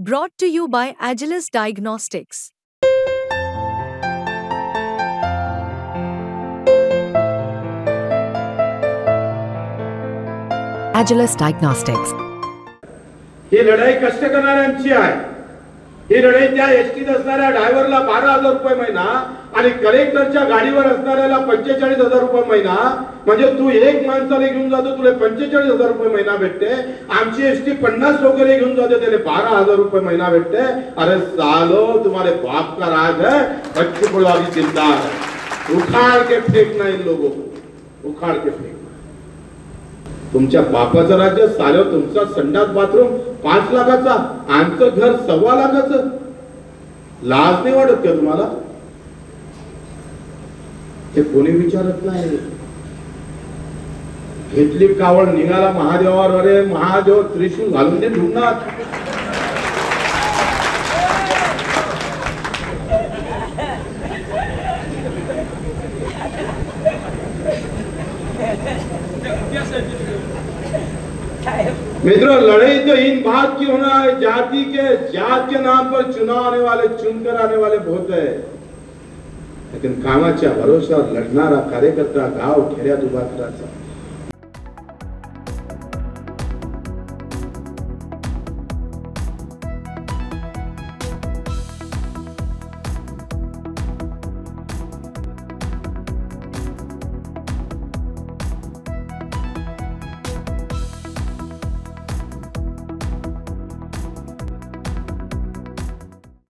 Brought to you by Agilus Diagnostics. Agilus Diagnostics. ही लढाई कष्ट करणाऱ्यांची आहे. ही लढाई त्या एसटीत असणाऱ्या ड्रायव्हरला 12,000 रुपये महिना आणि कलेक्टरच्या गाडीवर असणाऱ्याला 45,000 रुपये महिना. म्हणजे तू एक माणसाला घेऊन जातो तुला 45,000 रुपये महिना भेटते. आमची एसटी 50 लोकांना घेऊन जाते त्याला 12,000 रुपये महिना भेटते. अरे सालो तुम्हारे बाप का राज है, बच्चे को अभी चिंता है. उखाड़ के फेंकना इन लोगों को, उखाड़ के फेंकना. तुमच्या बापाचं राज्य सालो. तुमचा संडास बाथरूम 5 लाखाचा, आमचं घर 1.25 लाखाचं. लाज नाही वाटत का तुम्हाला? ते कोणी विचारत नाही. घेतली कावळ निघाला महादेवावर. अरे महादेव त्रिशूल घालून ते ढुंगणार. मित्रों, लड़ाई तो इन बात की होना है जाति के नाम पर चुनाव आने वाले, चुनकर आने वाले बहुत है. लेकिन कामाच्या भरोश्यावर लढणारा कार्यकर्ता गाव खेड्यात उभा करायचा.